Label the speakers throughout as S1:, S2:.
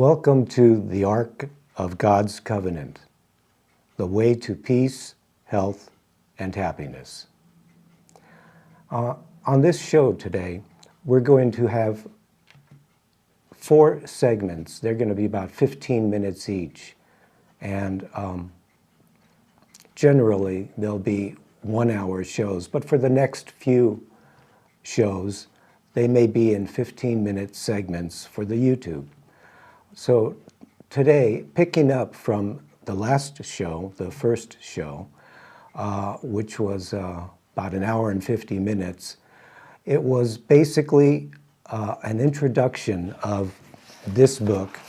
S1: Welcome to the Ark of God's Covenant, the way to peace, health, and happiness. On this show today, we're going to have 4 segments. They're going to be about 15 minutes each. And generally, they'll be 1-hour shows. But for the next few shows, they may be in 15-minute segments for the YouTube. So today, picking up from the last show, the first show, which was about 1 hour and 50 minutes, it was basically an introduction of this book,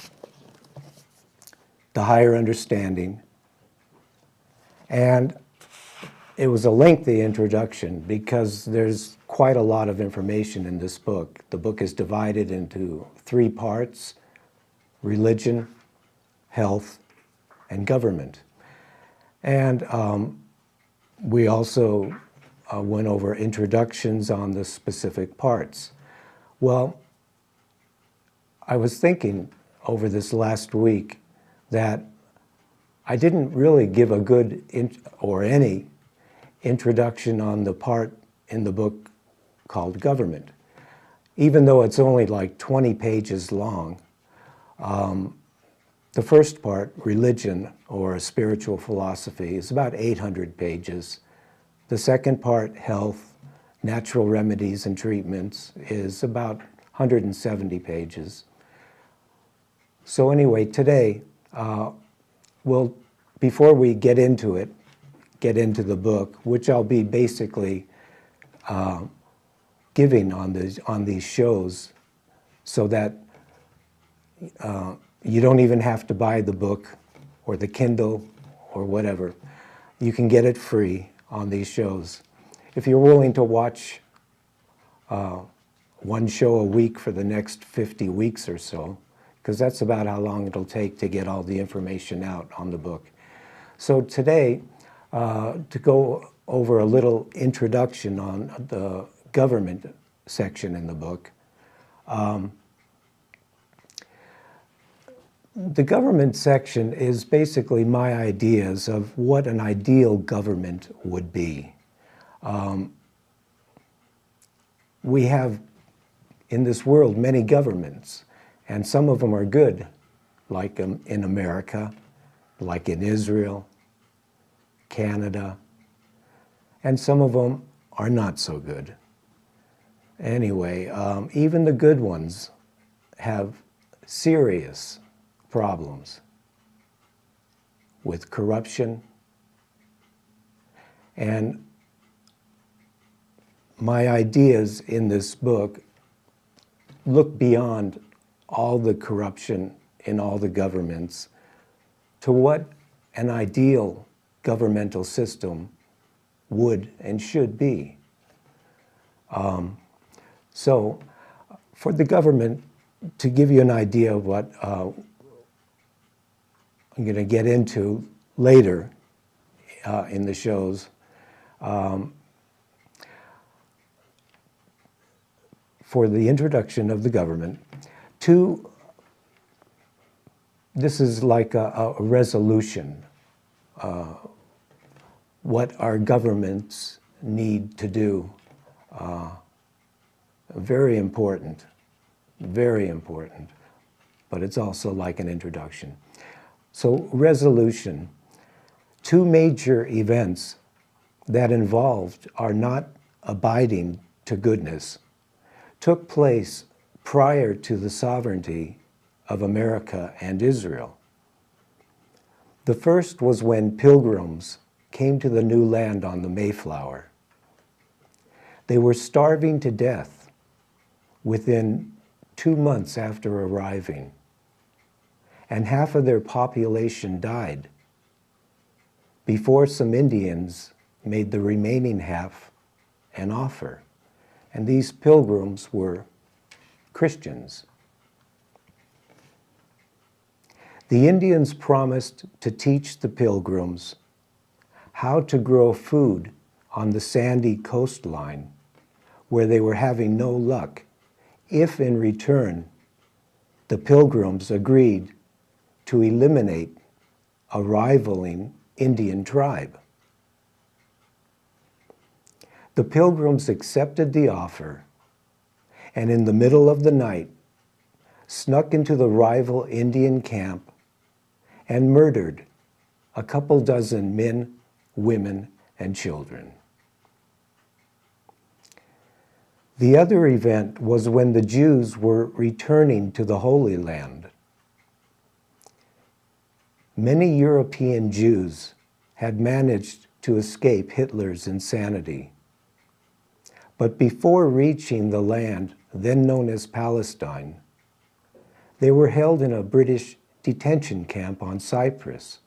S1: The Higher Understanding. And it was a lengthy introduction because there's quite a lot of information in this book. The book is divided into 3 parts: religion, health, and government. And we also went over introductions on the specific parts. Well, I was thinking over this last week that I didn't really give a good or any introduction on the part in the book called government. Even though it's only like 20 pages long, the first part, religion or spiritual philosophy, is about 800 pages. The second part, health, natural remedies and treatments, is about 170 pages. So anyway, today, before we get into the book, which I'll be basically giving on these shows, so that you don't even have to buy the book or the Kindle or whatever. You can get it free on these shows. If you're willing to watch 1 show a week for the next 50 weeks or so, because that's about how long it'll take to get all the information out on the book. So today, to go over a little introduction on the government section in the book. The government section is basically my ideas of what an ideal government would be. We have in this world many governments, and some of them are good, like in America, like in Israel, Canada, and some of them are not so good. Anyway, even the good ones have serious problems with corruption. And my ideas in this book look beyond all the corruption in all the governments to what an ideal governmental system would and should be. So for the government, to give you an idea of what I'm going to get into later in the shows, for the introduction of the government, this is like a resolution, what our governments need to do. Very important, but it's also like an introduction. So resolution, 2 major events that involved our not abiding to goodness took place prior to the sovereignty of America and Israel. The first was when pilgrims came to the new land on the Mayflower. They were starving to death within 2 months after arriving, and half of their population died before some Indians made the remaining half an offer. And these pilgrims were Christians. The Indians promised to teach the pilgrims how to grow food on the sandy coastline where they were having no luck, if in return the Pilgrims agreed to eliminate a rivaling Indian tribe. The Pilgrims accepted the offer, and in the middle of the night, snuck into the rival Indian camp and murdered a couple dozen men, women, and children. The other event was when the Jews were returning to the Holy Land. Many European Jews had managed to escape Hitler's insanity. But before reaching the land then known as Palestine, they were held in a British detention camp on Cyprus,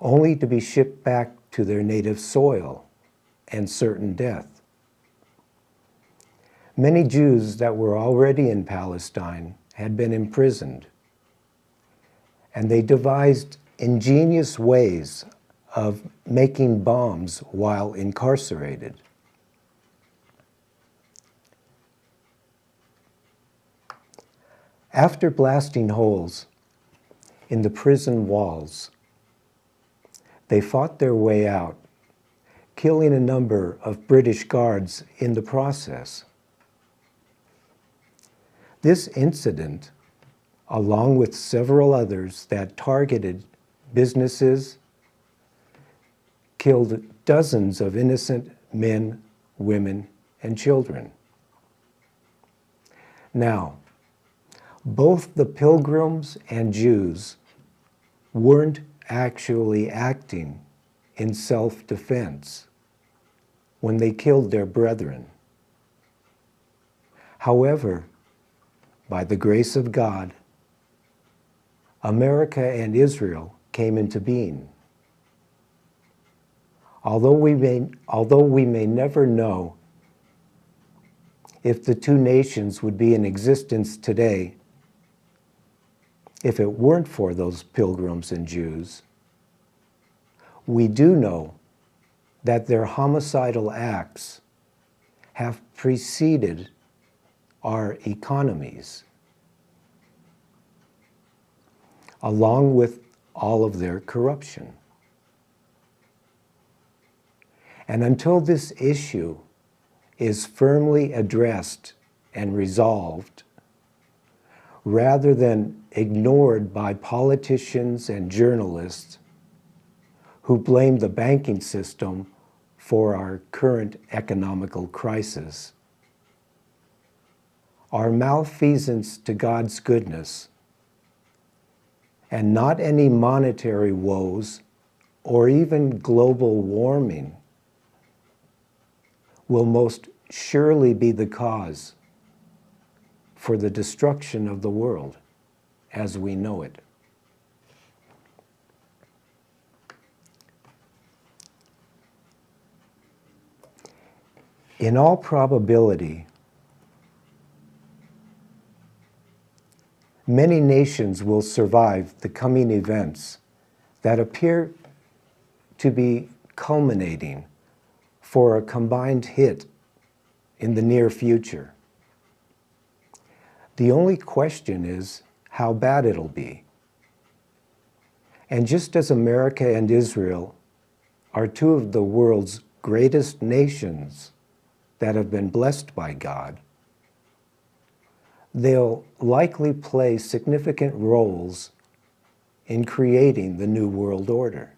S1: only to be shipped back to their native soil and certain death. Many Jews that were already in Palestine had been imprisoned, and they devised ingenious ways of making bombs while incarcerated. After blasting holes in the prison walls, they fought their way out, killing a number of British guards in the process. This incident, along with several others that targeted businesses, killed dozens of innocent men, women, and children. Now, both the Pilgrims and Jews weren't actually acting in self-defense when they killed their brethren. However, by the grace of God, America and Israel came into being. Although we may never know if the two nations would be in existence today if it weren't for those Pilgrims and Jews, we do know that their homicidal acts have preceded our economies, along with all of their corruption. And until this issue is firmly addressed and resolved, rather than ignored by politicians and journalists who blame the banking system for our current economical crisis, our malfeasance to God's goodness, and not any monetary woes or even global warming, will most surely be the cause for the destruction of the world as we know it. In all probability, many nations will survive the coming events that appear to be culminating for a combined hit in the near future. The only question is how bad it'll be. And just as America and Israel are two of the world's greatest nations that have been blessed by God, they'll likely play significant roles in creating the New World Order.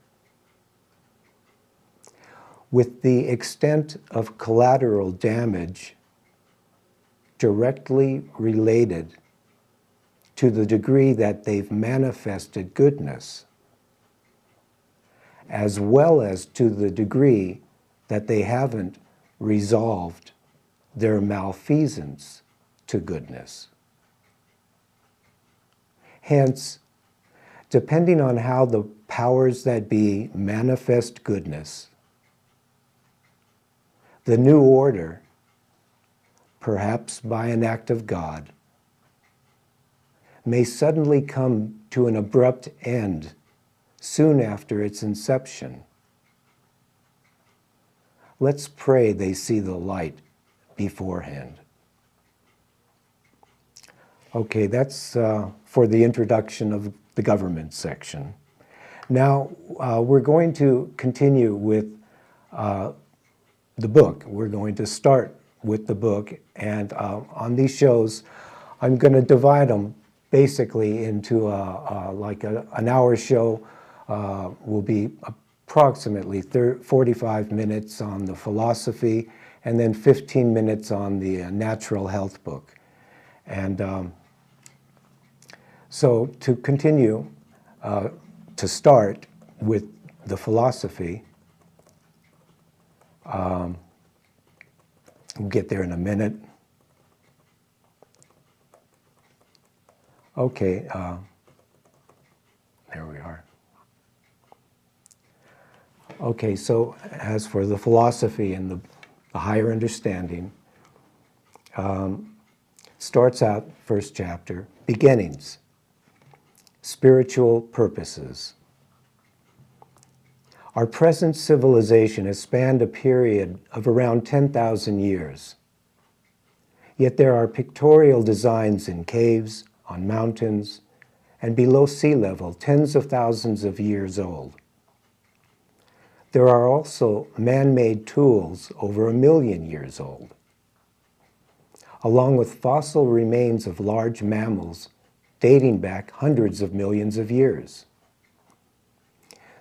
S1: With the extent of collateral damage directly related to the degree that they've manifested goodness, as well as to the degree that they haven't resolved their malfeasance to goodness. Hence, depending on how the powers that be manifest goodness, the new order, perhaps by an act of God, may suddenly come to an abrupt end soon after its inception. Let's pray they see the light beforehand. Okay, that's for the introduction of the government section. Now, we're going to continue with the book. We're going to start with the book, and on these shows, I'm going to divide them basically into like an hour show will be approximately 45 minutes on the philosophy, and then 15 minutes on the natural health book. And so to continue, to start with the philosophy, we'll get there in a minute. Okay, there we are. Okay, so as for the philosophy and the higher understanding, starts out, first chapter, beginnings, spiritual purposes. Our present civilization has spanned a period of around 10,000 years. Yet there are pictorial designs in caves, on mountains, and below sea level, tens of thousands of years old. There are also man-made tools over 1 million years old, along with fossil remains of large mammals dating back hundreds of millions of years.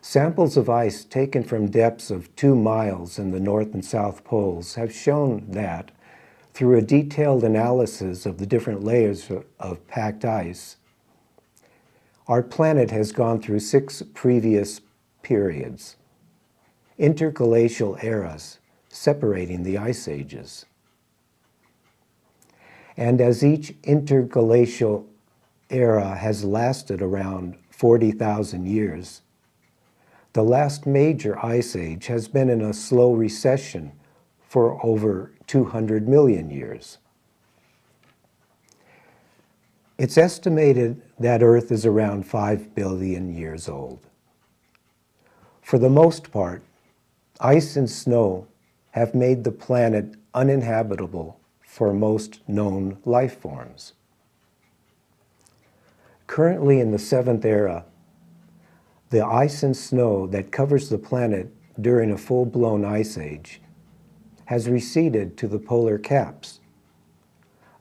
S1: Samples of ice taken from depths of 2 miles in the North and South Poles have shown that, through a detailed analysis of the different layers of packed ice, our planet has gone through 6 previous periods, interglacial eras separating the ice ages. And as each interglacial era has lasted around 40,000 years, the last major ice age has been in a slow recession for over 200 million years. It's estimated that Earth is around 5 billion years old. For the most part, ice and snow have made the planet uninhabitable for most known life forms. Currently in the 7th era, the ice and snow that covers the planet during a full-blown ice age has receded to the polar caps,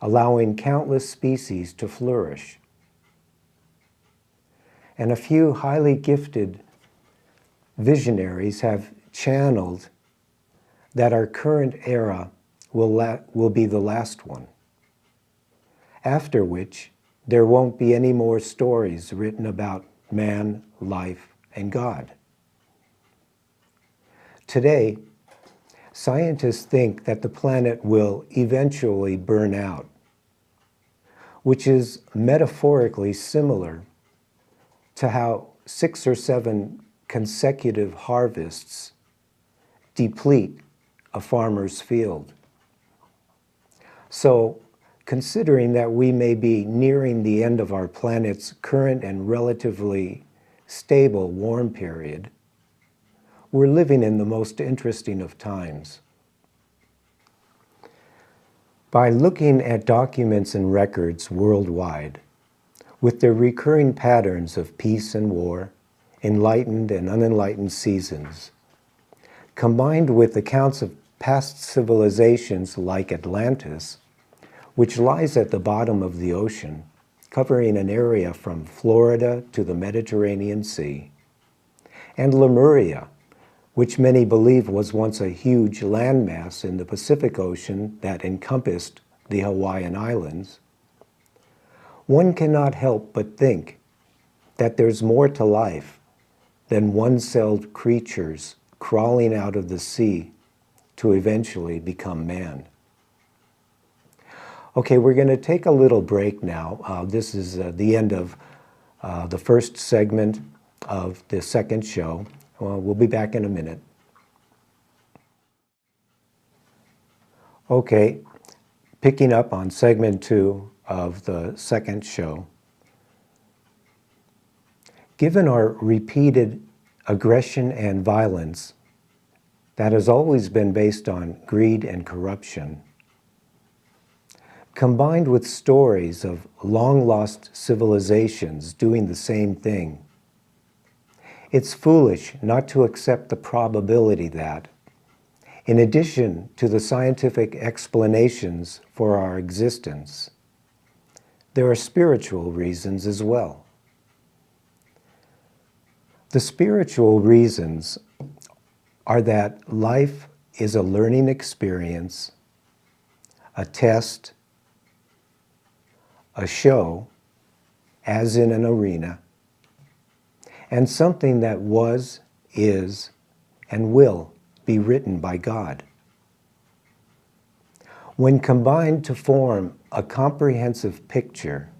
S1: allowing countless species to flourish. And a few highly gifted visionaries have channeled that our current era will be the last one, after which there won't be any more stories written about man, life, and God. Today, scientists think that the planet will eventually burn out, which is metaphorically similar to how 6 or 7 consecutive harvests deplete a farmer's field. So, considering that we may be nearing the end of our planet's current and relatively stable warm period, we're living in the most interesting of times. By looking at documents and records worldwide, with their recurring patterns of peace and war, enlightened and unenlightened seasons, combined with accounts of past civilizations like Atlantis, which lies at the bottom of the ocean, covering an area from Florida to the Mediterranean Sea, and Lemuria, which many believe was once a huge landmass in the Pacific Ocean that encompassed the Hawaiian Islands, one cannot help but think that there's more to life than one-celled creatures crawling out of the sea to eventually become man. Okay, we're going to take a little break now. This is the end of the first segment of the second show. We'll be back in a minute. Okay, picking up on segment 2 of the second show. Given our repeated aggression and violence that has always been based on greed and corruption, combined with stories of long-lost civilizations doing the same thing, it's foolish not to accept the probability that, in addition to the scientific explanations for our existence, there are spiritual reasons as well. The spiritual reasons are that life is a learning experience, a test, a show, as in an arena, and something that was, is, and will be written by God. When combined to form a comprehensive picture,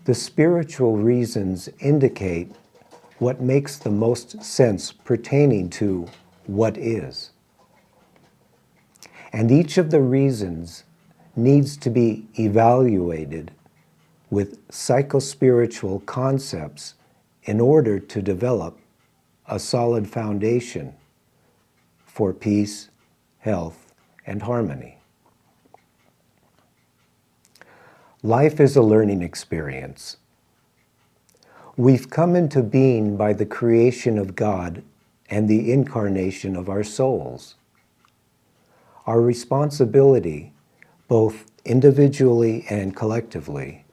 S1: the spiritual reasons indicate what makes the most sense pertaining to what is. And each of the reasons needs to be evaluated with psychospiritual concepts in order to develop a solid foundation for peace, health, and harmony. Life is a learning experience. We've come into being by the creation of God and the incarnation of our souls. Our responsibility, both individually and collectively,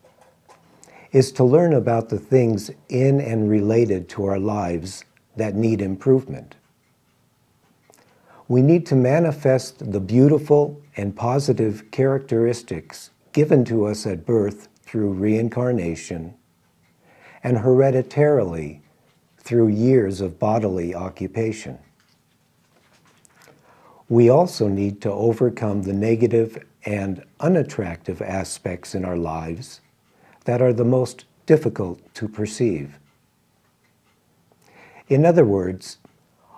S1: is to learn about the things in and related to our lives that need improvement. We need to manifest the beautiful and positive characteristics given to us at birth through reincarnation and hereditarily through years of bodily occupation. We also need to overcome the negative and unattractive aspects in our lives that are the most difficult to perceive. In other words,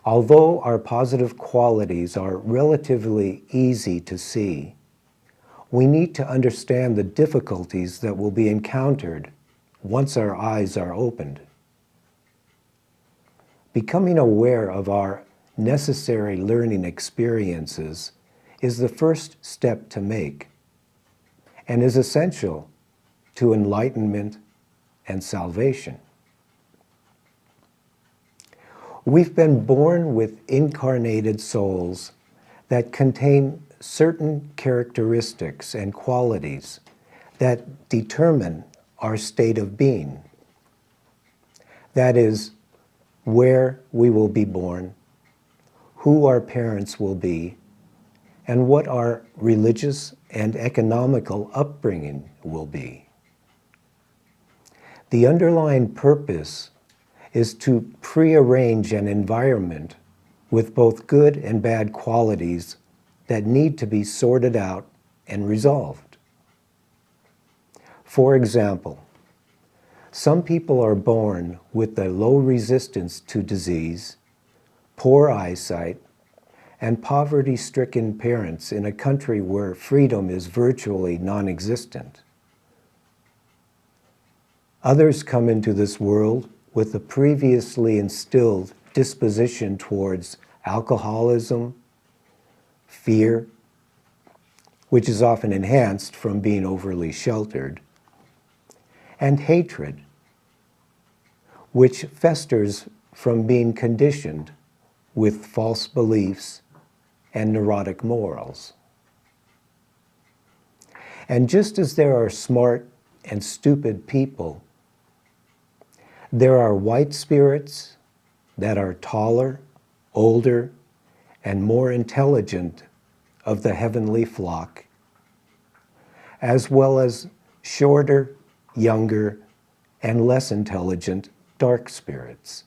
S1: although our positive qualities are relatively easy to see, we need to understand the difficulties that will be encountered once our eyes are opened. Becoming aware of our necessary learning experiences is the first step to make and is essential to enlightenment and salvation. We've been born with incarnated souls that contain certain characteristics and qualities that determine our state of being. That is, where we will be born, who our parents will be, and what our religious and economical upbringing will be. The underlying purpose is to prearrange an environment with both good and bad qualities that need to be sorted out and resolved. For example, some people are born with a low resistance to disease, poor eyesight, and poverty-stricken parents in a country where freedom is virtually non-existent. Others come into this world with a previously instilled disposition towards alcoholism, fear, which is often enhanced from being overly sheltered, and hatred, which festers from being conditioned with false beliefs and neurotic morals. And just as there are smart and stupid people, there are white spirits that are taller, older, and more intelligent of the heavenly flock, as well as shorter, younger, and less intelligent dark spirits.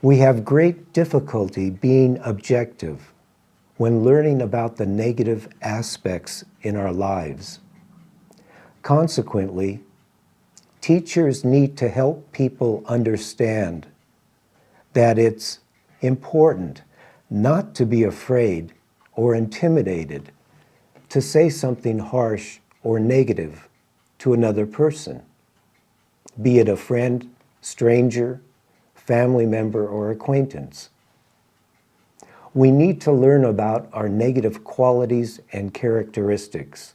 S1: We have great difficulty being objective when learning about the negative aspects in our lives. Consequently, teachers need to help people understand that it's important not to be afraid or intimidated to say something harsh or negative to another person, be it a friend, stranger, family member, or acquaintance. we need to learn about our negative qualities and characteristics,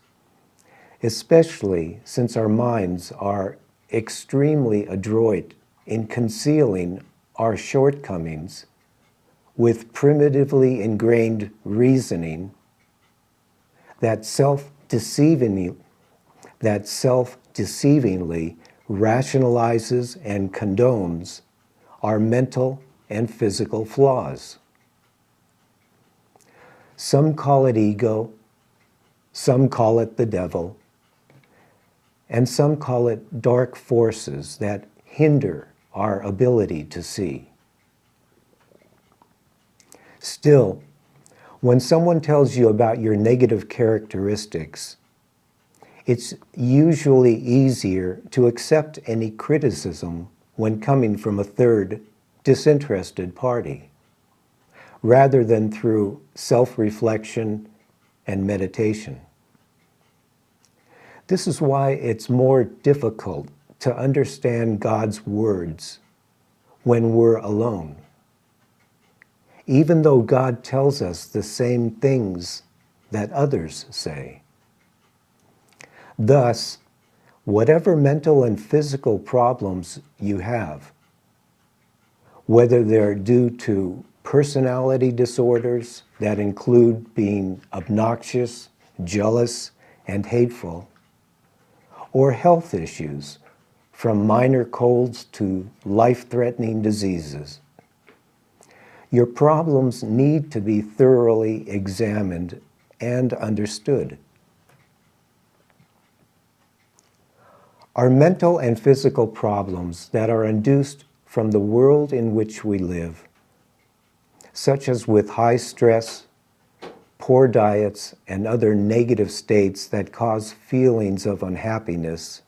S1: especially since our minds are extremely adroit in concealing our shortcomings with primitively ingrained reasoning that self-deceivingly rationalizes and condones our mental and physical flaws. Some call it ego, some call it the devil, and some call it dark forces that hinder our ability to see. Still, when someone tells you about your negative characteristics, it's usually easier to accept any criticism when coming from a third, disinterested party, rather than through self-reflection and meditation. This is why it's more difficult to understand God's words when we're alone, even though God tells us the same things that others say. Thus, whatever mental and physical problems you have, whether they're due to personality disorders that include being obnoxious, jealous, and hateful, or health issues from minor colds to life-threatening diseases, your problems need to be thoroughly examined and understood. Our mental and physical problems that are induced from the world in which we live, such as with high stress, poor diets, and other negative states that cause feelings of unhappiness,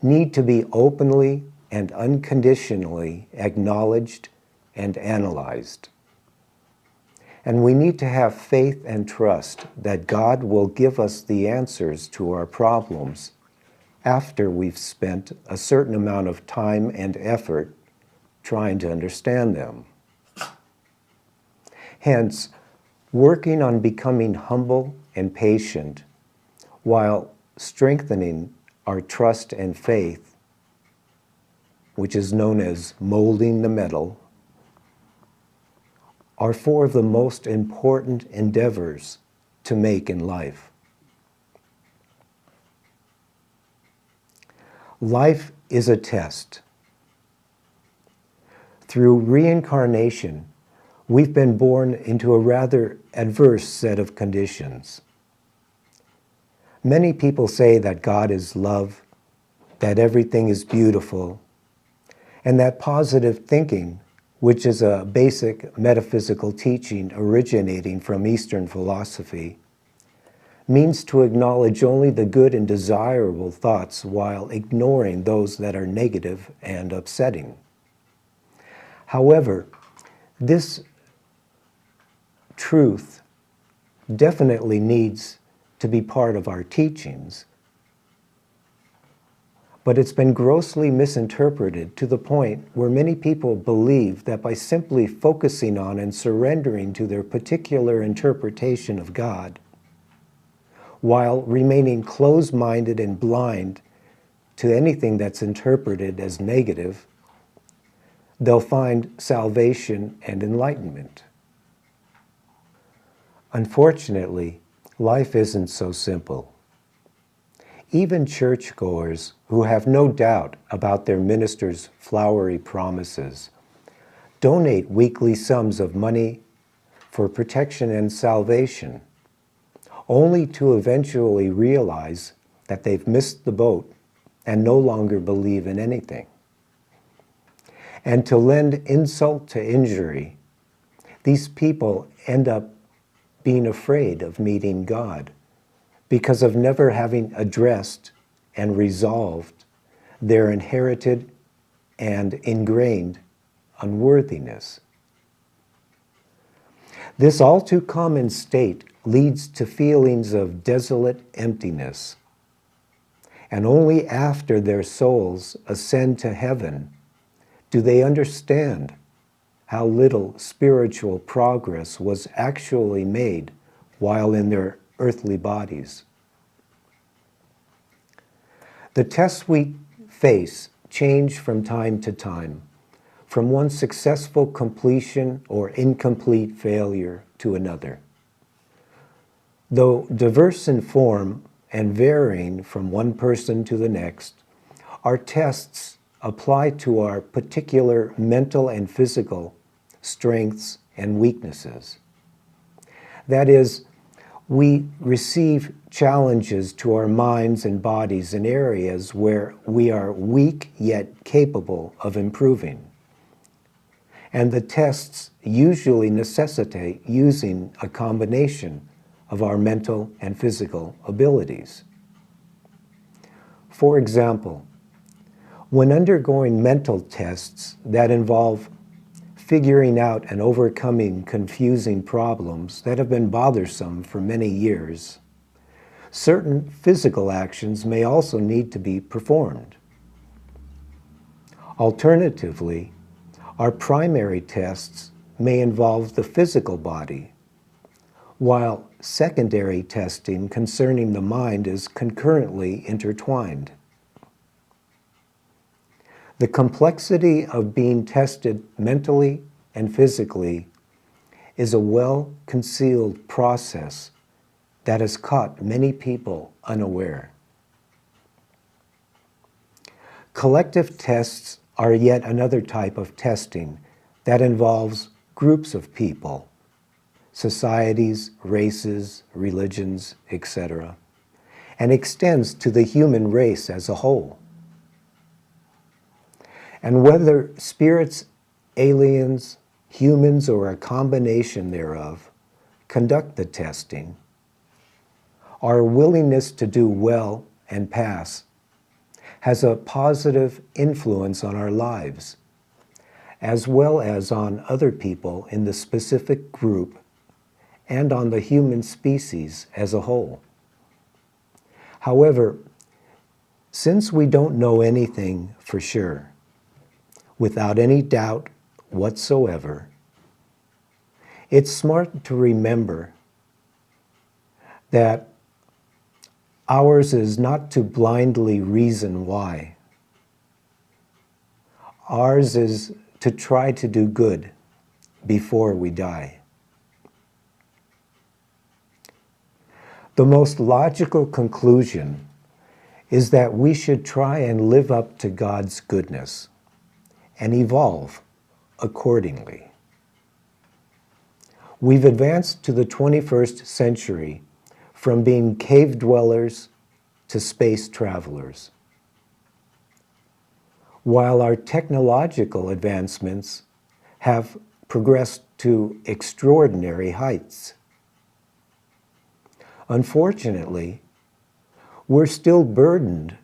S1: need to be openly and unconditionally acknowledged and analyzed. And we need to have faith and trust that God will give us the answers to our problems after we've spent a certain amount of time and effort trying to understand them. Hence, working on becoming humble and patient while strengthening our trust and faith, which is known as molding the metal, are four of the most important endeavors to make in life. Life is a test. Through reincarnation, we've been born into a rather adverse set of conditions. Many people say that God is love, that everything is beautiful, and that positive thinking, which is a basic metaphysical teaching originating from Eastern philosophy, means to acknowledge only the good and desirable thoughts while ignoring those that are negative and upsetting. However, this truth definitely needs to be part of our teachings, but it's been grossly misinterpreted to the point where many people believe that by simply focusing on and surrendering to their particular interpretation of God, while remaining closed-minded and blind to anything that's interpreted as negative, they'll find salvation and enlightenment. Unfortunately, life isn't so simple. Even churchgoers who have no doubt about their ministers' flowery promises donate weekly sums of money for protection and salvation, only to eventually realize that they've missed the boat and no longer believe in anything. And to lend insult to injury, these people end up being afraid of meeting God because of never having addressed and resolved their inherited and ingrained unworthiness. This all too common state leads to feelings of desolate emptiness, and only after their souls ascend to heaven do they understand how little spiritual progress was actually made while in their earthly bodies. The tests we face change from time to time, from one successful completion or incomplete failure to another. Though diverse in form and varying from one person to the next, our tests apply to our particular mental and physical strengths and weaknesses. That is, we receive challenges to our minds and bodies in areas where we are weak yet capable of improving. And the tests usually necessitate using a combination of our mental and physical abilities. For example, when undergoing mental tests that involve figuring out and overcoming confusing problems that have been bothersome for many years, certain physical actions may also need to be performed. Alternatively, our primary tests may involve the physical body, while secondary testing concerning the mind is concurrently intertwined. The complexity of being tested mentally and physically is a well-concealed process that has caught many people unaware. Collective tests are yet another type of testing that involves groups of people, societies, races, religions, etc., and extends to the human race as a whole. And whether spirits, aliens, humans, or a combination thereof conduct the testing, our willingness to do well and pass has a positive influence on our lives, as well as on other people in the specific group and on the human species as a whole. However, since we don't know anything for sure, without any doubt whatsoever, it's smart to remember that ours is not to blindly reason why. Ours is to try to do good before we die. The most logical conclusion is that we should try and live up to God's goodness and evolve accordingly. We've advanced to the 21st century from being cave dwellers to space travelers. While our technological advancements have progressed to extraordinary heights, unfortunately, we're still burdened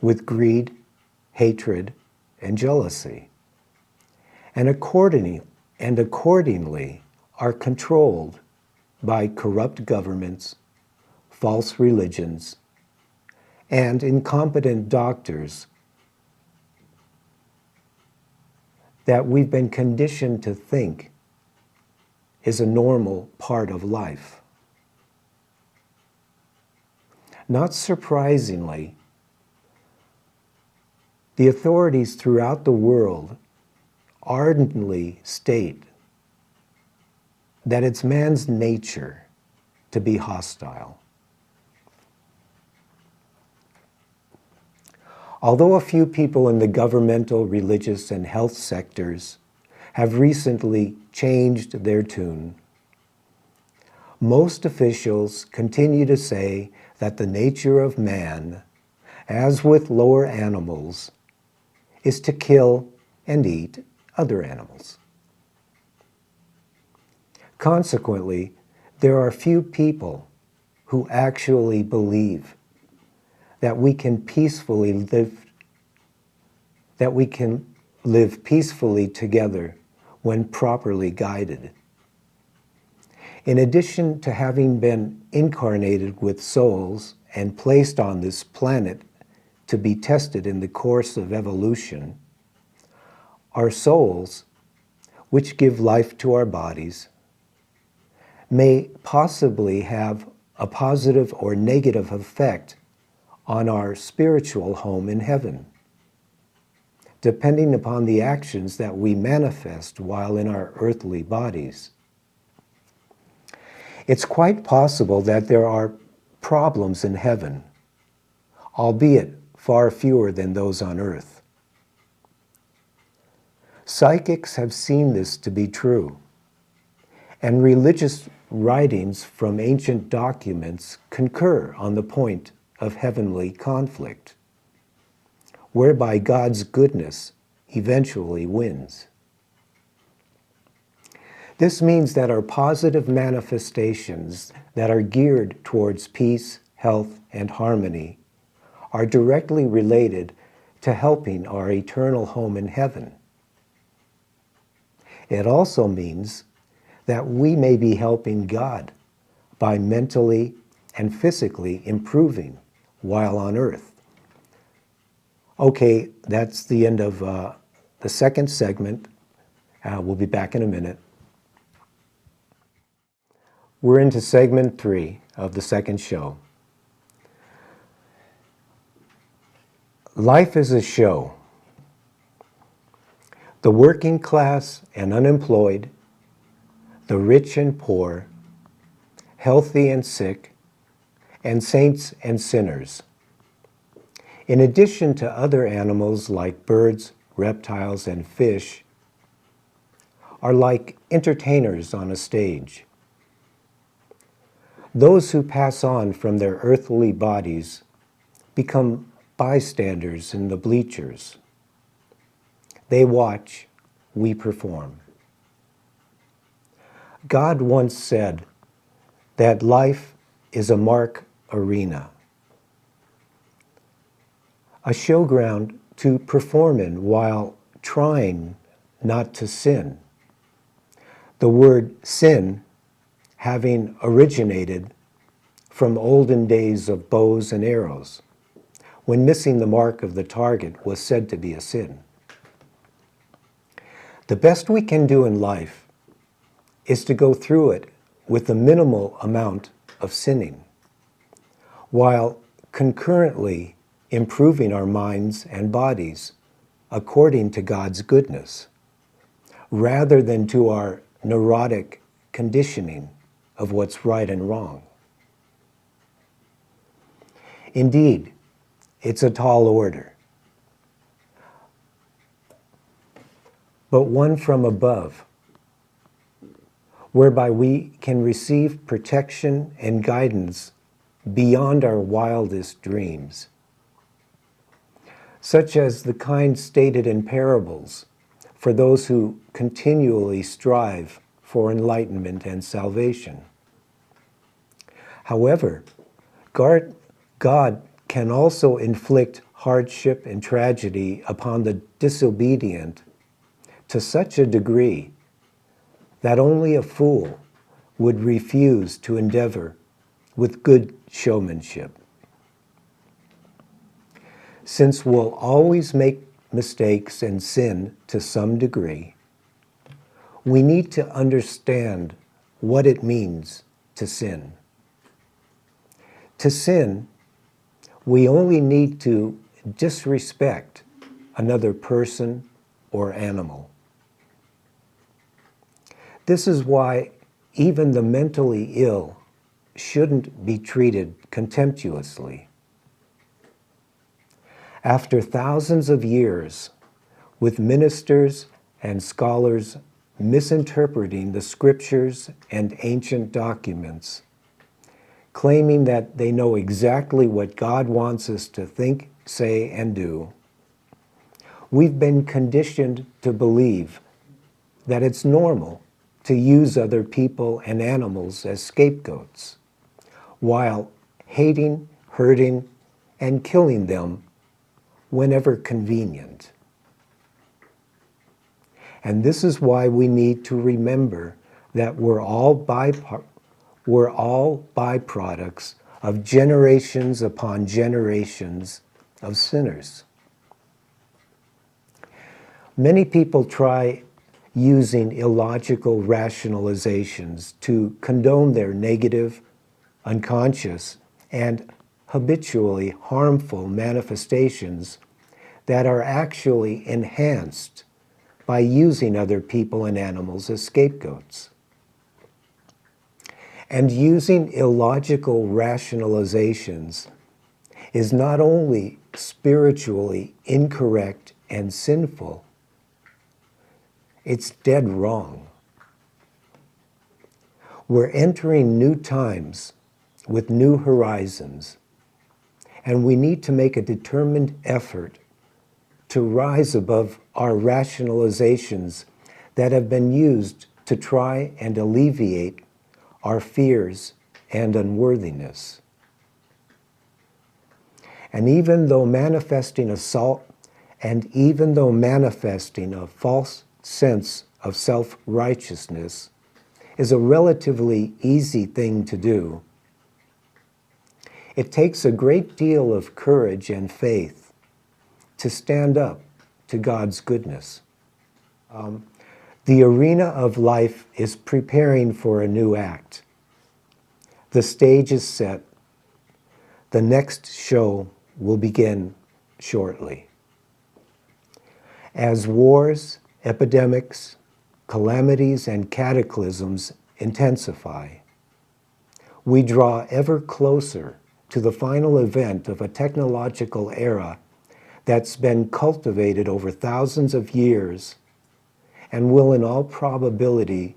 S1: with greed, hatred, and jealousy, and accordingly are controlled by corrupt governments, false religions, and incompetent doctors that we've been conditioned to think is a normal part of life. Not surprisingly, the authorities throughout the world ardently state that it's man's nature to be hostile. Although a few people in the governmental, religious, and health sectors have recently changed their tune, most officials continue to say that the nature of man, as with lower animals, is to kill and eat other animals. Consequently, there are few people who actually believe that we can live peacefully together when properly guided. In addition to having been incarnated with souls and placed on this planet to be tested in the course of evolution, our souls, which give life to our bodies, may possibly have a positive or negative effect on our spiritual home in heaven, depending upon the actions that we manifest while in our earthly bodies. It's quite possible that there are problems in heaven, albeit far fewer than those on earth. Psychics have seen this to be true, and religious writings from ancient documents concur on the point of heavenly conflict, whereby God's goodness eventually wins. This means that our positive manifestations that are geared towards peace, health, and harmony are directly related to helping our eternal home in heaven. It also means that we may be helping God by mentally and physically improving while on earth. Okay, that's the end of the second segment. We'll be back in a minute. We're into segment 3 of the second show. Life is a show. The working class and unemployed, the rich and poor, healthy and sick, and saints and sinners. In addition to other animals like birds, reptiles, and fish, are like entertainers on a stage. Those who pass on from their earthly bodies become bystanders in the bleachers. They watch, we perform. God once said that life is a mark arena, a showground to perform in while trying not to sin. The word sin having originated from olden days of bows and arrows, when missing the mark of the target was said to be a sin. The best we can do in life is to go through it with a minimal amount of sinning, while concurrently improving our minds and bodies according to God's goodness, rather than to our neurotic conditioning of what's right and wrong. Indeed, it's a tall order, but one from above, whereby we can receive protection and guidance beyond our wildest dreams, such as the kind stated in parables for those who continually strive for enlightenment and salvation. However, God can also inflict hardship and tragedy upon the disobedient to such a degree that only a fool would refuse to endeavor with good showmanship. Since we'll always make mistakes and sin to some degree, we need to understand what it means to sin. To sin, we only need to disrespect another person or animal. This is why even the mentally ill shouldn't be treated contemptuously. After thousands of years, with ministers and scholars misinterpreting the scriptures and ancient documents, claiming that they know exactly what God wants us to think, say, and do, we've been conditioned to believe that it's normal to use other people and animals as scapegoats, while hating, hurting, and killing them whenever convenient. And this is why we need to remember that we're all byproducts of generations upon generations of sinners. Many people try using illogical rationalizations to condone their negative, unconscious, and habitually harmful manifestations that are actually enhanced by using other people and animals as scapegoats. And using illogical rationalizations is not only spiritually incorrect and sinful, it's dead wrong. We're entering new times with new horizons, and we need to make a determined effort to rise above our rationalizations that have been used to try and alleviate our fears and unworthiness. And even though manifesting a false sense of self-righteousness is a relatively easy thing to do, it takes a great deal of courage and faith to stand up to God's goodness. The arena of life is preparing for a new act. The stage is set. The next show will begin shortly. As wars, epidemics, calamities, and cataclysms intensify, we draw ever closer to the final event of a technological era that's been cultivated over thousands of years and will in all probability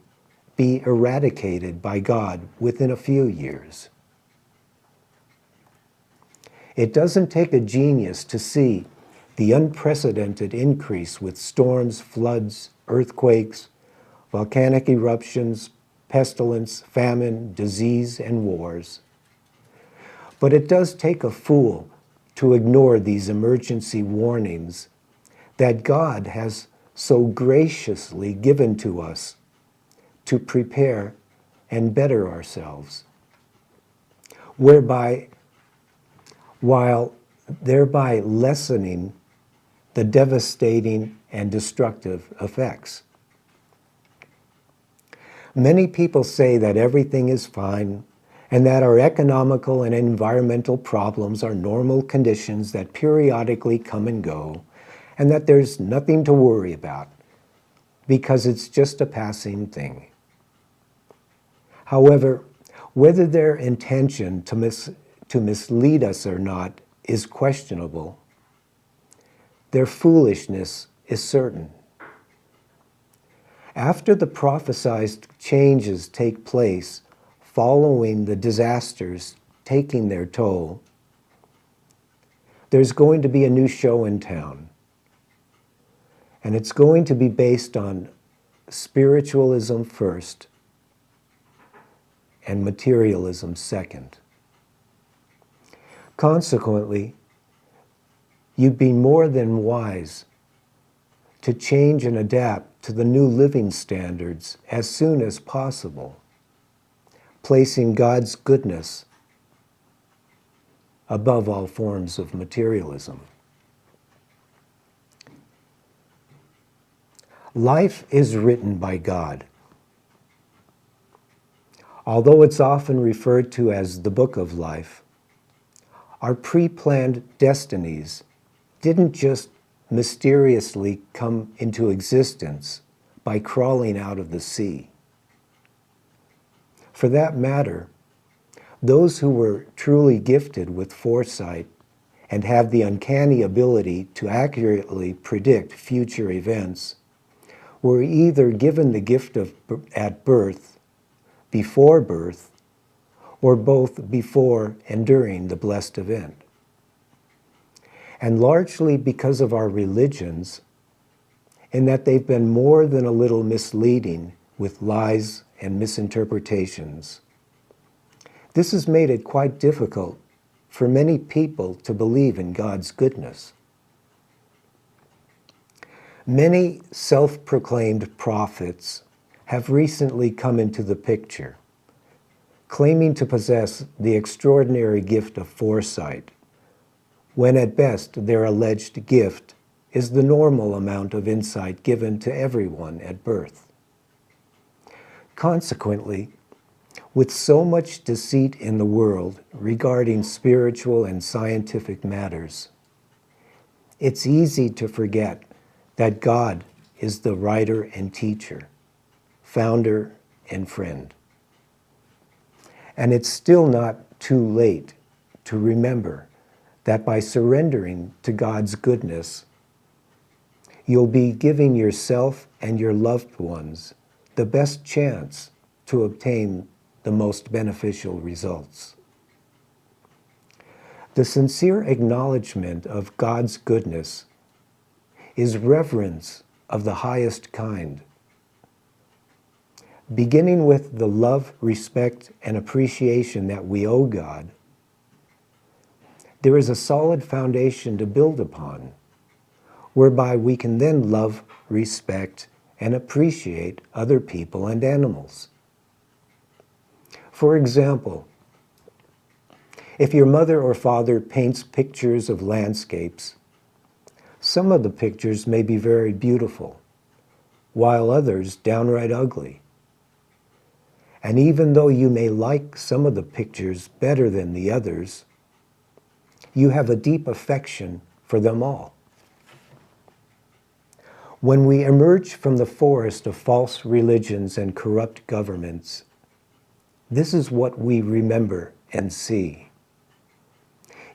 S1: be eradicated by God within a few years. It doesn't take a genius to see the unprecedented increase with storms, floods, earthquakes, volcanic eruptions, pestilence, famine, disease, and wars. But it does take a fool to ignore these emergency warnings that God has so graciously given to us to prepare and better ourselves, while thereby lessening the devastating and destructive effects. Many people say that everything is fine and that our economical and environmental problems are normal conditions that periodically come and go, and that there's nothing to worry about because it's just a passing thing. However, whether their intention to mislead us or not is questionable, their foolishness is certain. After the prophesied changes take place following the disasters taking their toll, there's going to be a new show in town. And it's going to be based on spiritualism first and materialism second. Consequently, you'd be more than wise to change and adapt to the new living standards as soon as possible, placing God's goodness above all forms of materialism. Life is written by God. Although it's often referred to as the book of life, our pre-planned destinies didn't just mysteriously come into existence by crawling out of the sea. For that matter, those who were truly gifted with foresight and have the uncanny ability to accurately predict future events were either given the gift at birth, before birth, or both before and during the blessed event. And largely because of our religions, in that they've been more than a little misleading with lies and misinterpretations. This has made it quite difficult for many people to believe in God's goodness. Many self-proclaimed prophets have recently come into the picture, claiming to possess the extraordinary gift of foresight, when at best their alleged gift is the normal amount of insight given to everyone at birth. Consequently, with so much deceit in the world regarding spiritual and scientific matters, it's easy to forget that God is the writer and teacher, founder and friend. And it's still not too late to remember that by surrendering to God's goodness, you'll be giving yourself and your loved ones the best chance to obtain the most beneficial results. The sincere acknowledgement of God's goodness is reverence of the highest kind. Beginning with the love, respect, and appreciation that we owe God, there is a solid foundation to build upon, whereby we can then love, respect, and appreciate other people and animals. For example, if your mother or father paints pictures of landscapes, some of the pictures may be very beautiful, while others downright ugly. And even though you may like some of the pictures better than the others, you have a deep affection for them all. When we emerge from the forest of false religions and corrupt governments, this is what we remember and see.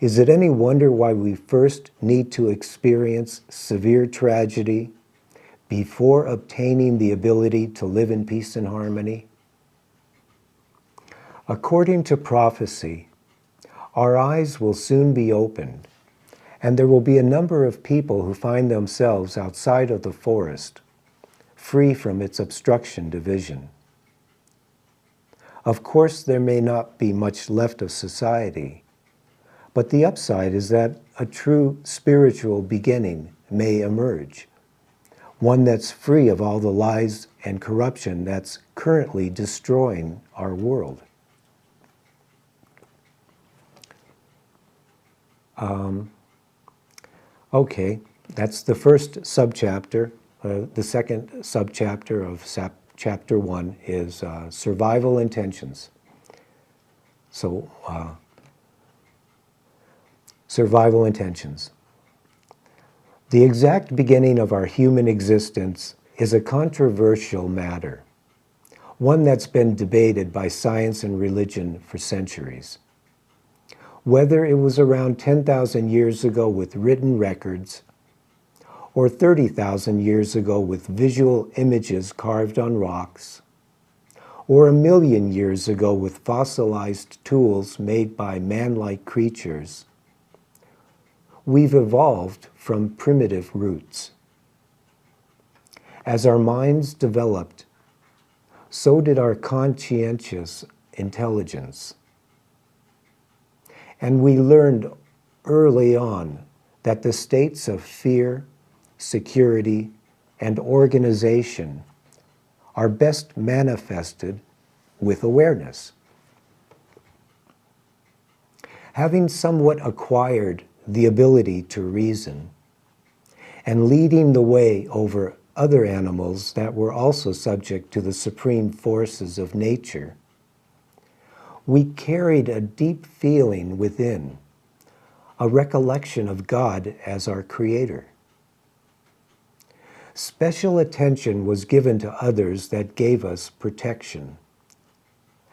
S1: Is it any wonder why we first need to experience severe tragedy before obtaining the ability to live in peace and harmony? According to prophecy, our eyes will soon be opened, and there will be a number of people who find themselves outside of the forest, free from its obstruction to vision. Of course, there may not be much left of society, but the upside is that a true spiritual beginning may emerge, one that's free of all the lies and corruption that's currently destroying our world. Okay, that's the first subchapter. The second subchapter of chapter 1 is survival intentions. So, survival intentions. The exact beginning of our human existence is a controversial matter, one that's been debated by science and religion for centuries. Whether it was around 10,000 years ago with written records, or 30,000 years ago with visual images carved on rocks, or 1,000,000 years ago with fossilized tools made by man-like creatures, we've evolved from primitive roots. As our minds developed, so did our conscientious intelligence. And we learned early on that the states of fear, security, and organization are best manifested with awareness. Having somewhat acquired the ability to reason, and leading the way over other animals that were also subject to the supreme forces of nature, we carried a deep feeling within, a recollection of God as our creator. Special attention was given to others that gave us protection,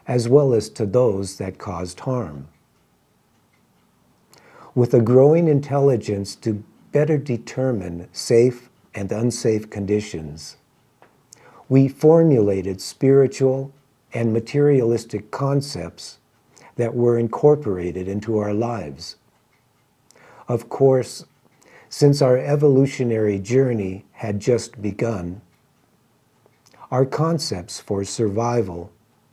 S1: as well as to those that caused harm. With a growing intelligence to better determine safe and unsafe conditions, we formulated spiritual and materialistic concepts that were incorporated into our lives. Of course, since our evolutionary journey had just begun, our concepts for survival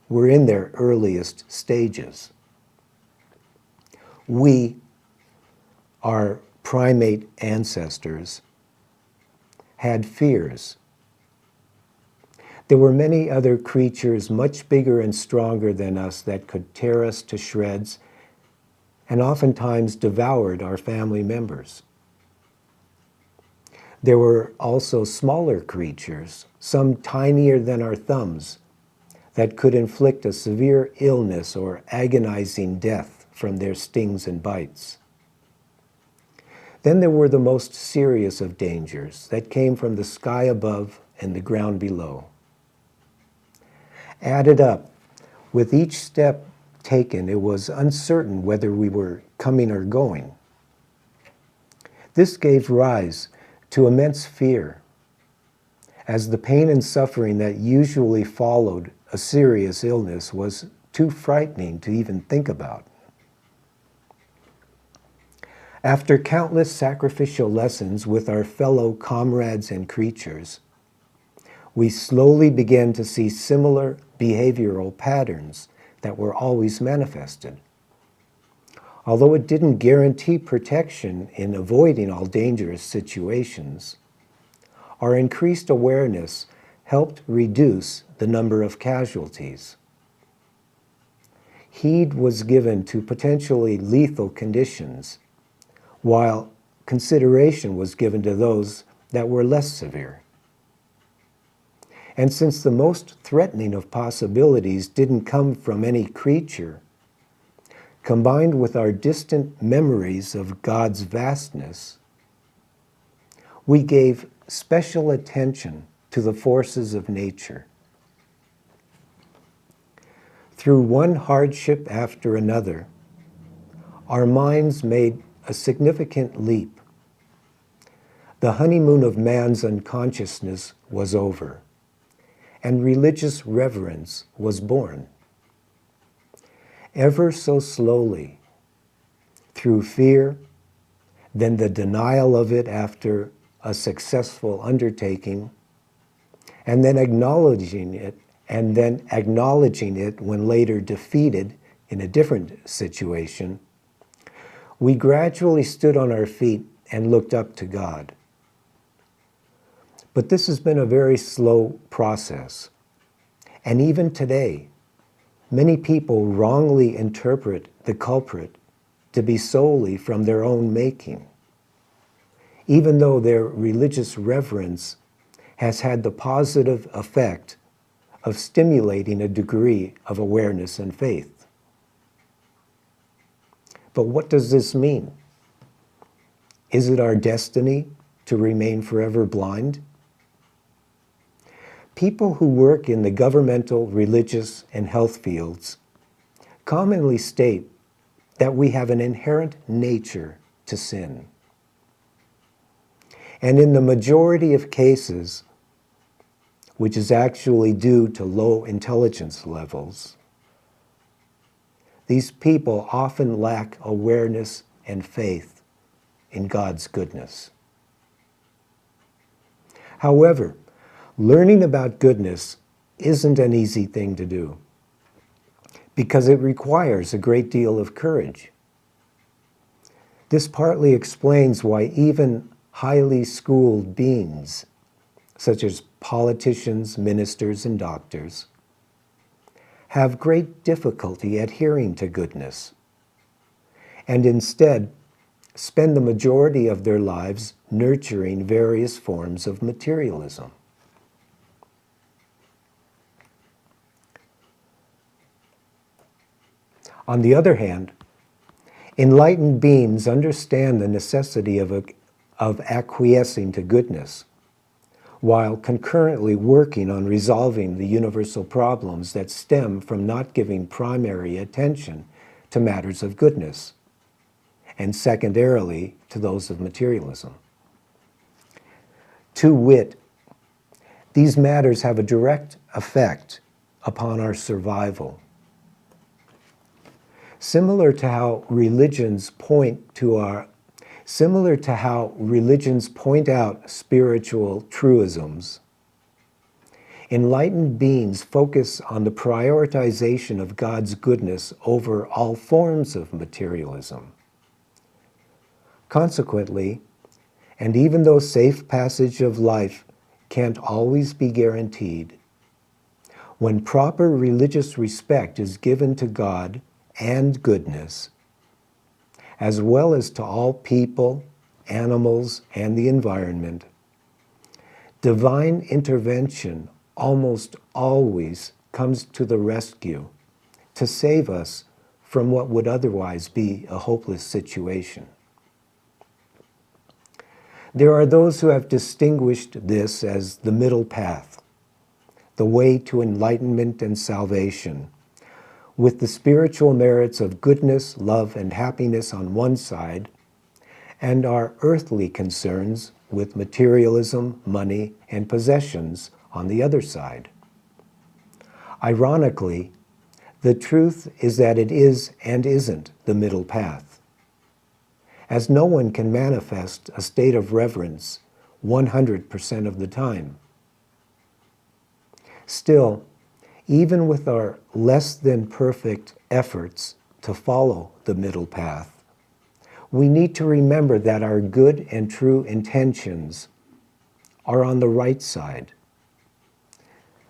S1: were in their earliest stages. We, our primate ancestors, had fears. There were many other creatures much bigger and stronger than us that could tear us to shreds and oftentimes devoured our family members. There were also smaller creatures, some tinier than our thumbs, that could inflict a severe illness or agonizing death from their stings and bites. Then there were the most serious of dangers that came from the sky above and the ground below. Added up, with each step taken, it was uncertain whether we were coming or going. This gave rise to immense fear, as the pain and suffering that usually followed a serious illness was too frightening to even think about. After countless sacrificial lessons with our fellow comrades and creatures, we slowly began to see similar behavioral patterns that were always manifested. Although it didn't guarantee protection in avoiding all dangerous situations, our increased awareness helped reduce the number of casualties. Heed was given to potentially lethal conditions, while consideration was given to those that were less severe. And since the most threatening of possibilities didn't come from any creature, combined with our distant memories of God's vastness, we gave special attention to the forces of nature. Through one hardship after another, our minds made a significant leap. The honeymoon of man's unconsciousness was over, and religious reverence was born. Ever so slowly, through fear, then the denial of it after a successful undertaking, and then acknowledging it when later defeated in a different situation, we gradually stood on our feet and looked up to God. But this has been a very slow process. And even today, many people wrongly interpret the culprit to be solely from their own making, even though their religious reverence has had the positive effect of stimulating a degree of awareness and faith. But what does this mean? Is it our destiny to remain forever blind? People who work in the governmental, religious, and health fields commonly state that we have an inherent nature to sin. And in the majority of cases, which is actually due to low intelligence levels, these people often lack awareness and faith in God's goodness. However, learning about goodness isn't an easy thing to do because it requires a great deal of courage. This partly explains why even highly schooled beings, such as politicians, ministers, and doctors, have great difficulty adhering to goodness, and instead spend the majority of their lives nurturing various forms of materialism. On the other hand, enlightened beings understand the necessity of acquiescing to goodness, while concurrently working on resolving the universal problems that stem from not giving primary attention to matters of goodness, and secondarily to those of materialism. To wit, these matters have a direct effect upon our survival. Similar to how religions point out spiritual truisms, enlightened beings focus on the prioritization of God's goodness over all forms of materialism. Consequently, and even though safe passage of life can't always be guaranteed, when proper religious respect is given to God and goodness, as well as to all people, animals, and the environment, Divine intervention almost always comes to the rescue to save us from what would otherwise be a hopeless situation. There are those who have distinguished this as the middle path, the way to enlightenment and salvation, with the spiritual merits of goodness, love, and happiness on one side, and our earthly concerns with materialism, money, and possessions on the other side. Ironically, the truth is that it is and isn't the middle path, as no one can manifest a state of reverence 100% of the time. Still, even with our less than perfect efforts to follow the middle path, we need to remember that our good and true intentions are on the right side.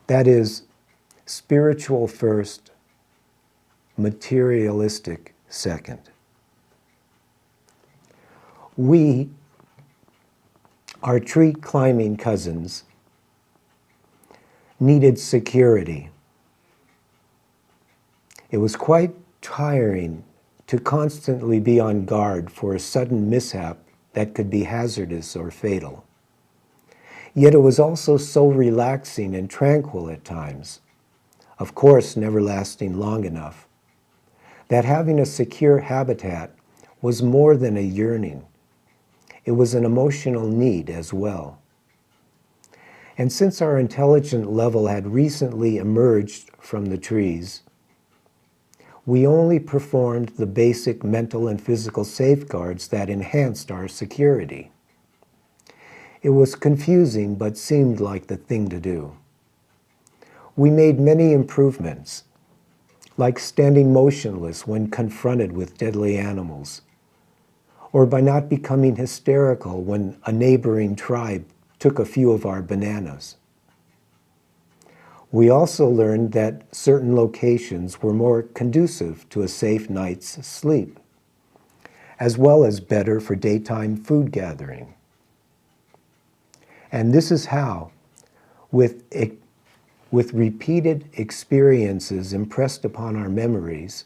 S1: That is, spiritual first, materialistic second. We, our tree climbing cousins, needed security. It was quite tiring to constantly be on guard for a sudden mishap that could be hazardous or fatal. Yet it was also so relaxing and tranquil at times, of course never lasting long enough, that having a secure habitat was more than a yearning. It was an emotional need as well. And since our intelligence level had recently emerged from the trees, we only performed the basic mental and physical safeguards that enhanced our security. It was confusing, but seemed like the thing to do. We made many improvements, like standing motionless when confronted with deadly animals, or by not becoming hysterical when a neighboring tribe took a few of our bananas. We also learned that certain locations were more conducive to a safe night's sleep, as well as better for daytime food gathering. And this is how, with repeated experiences impressed upon our memories,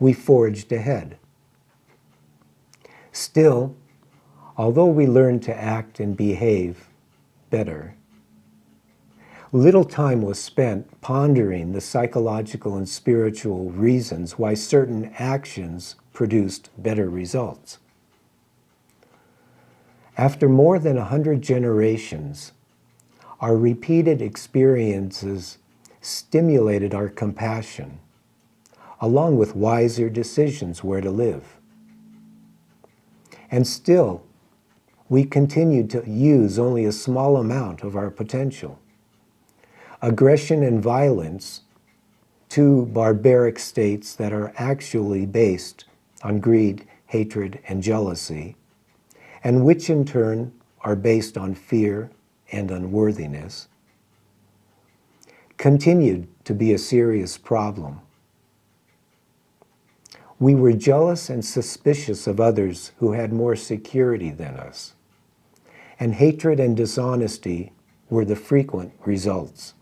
S1: we forged ahead. Still, although we learned to act and behave better, little time was spent pondering the psychological and spiritual reasons why certain actions produced better results. After more than 100 generations, our repeated experiences stimulated our compassion, along with wiser decisions where to live. And still, we continued to use only a small amount of our potential. Aggression and violence, two barbaric states that are actually based on greed, hatred, and jealousy, and which in turn are based on fear and unworthiness, continued to be a serious problem. We were jealous and suspicious of others who had more security than us, and hatred and dishonesty were the frequent results.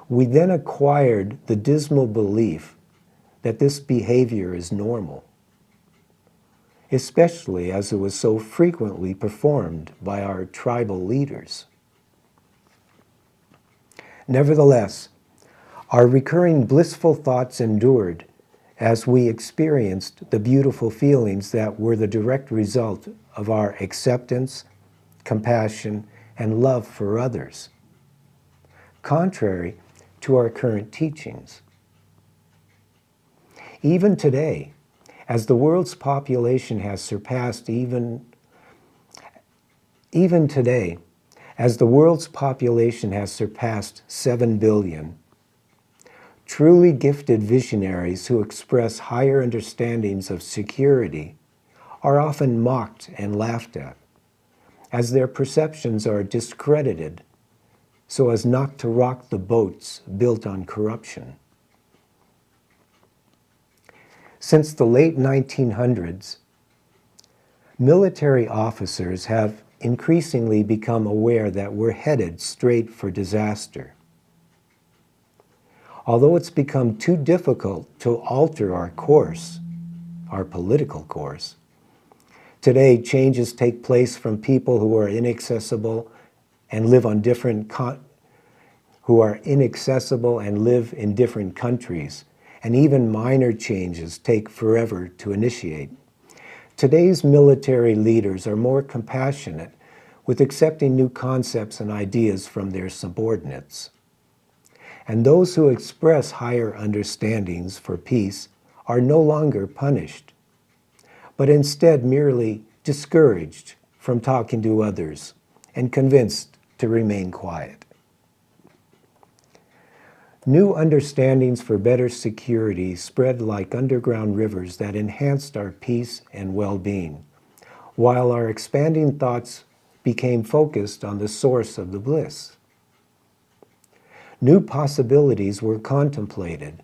S1: We then acquired the dismal belief that this behavior is normal, especially as it was so frequently performed by our tribal leaders. Nevertheless, our recurring blissful thoughts endured as we experienced the beautiful feelings that were the direct result of our acceptance, compassion, and love for others, contrary to our current teachings. Even today, as the world's population has surpassed even today, as the world's population has surpassed 7 billion, truly gifted visionaries who express higher understandings of security are often mocked and laughed at, as their perceptions are discredited so as not to rock the boats built on corruption. Since the late 1900s, military officers have increasingly become aware that we're headed straight for disaster. Although it's become too difficult to alter our course, our political course, today changes take place from people who are inaccessible and live on in different countries, and even minor changes take forever to initiate. Today's military leaders are more compassionate with accepting new concepts and ideas from their subordinates. And those who express higher understandings for peace are no longer punished, but instead merely discouraged from talking to others and convinced to remain quiet. New understandings for better security spread like underground rivers that enhanced our peace and well-being, while our expanding thoughts became focused on the source of the bliss. New possibilities were contemplated,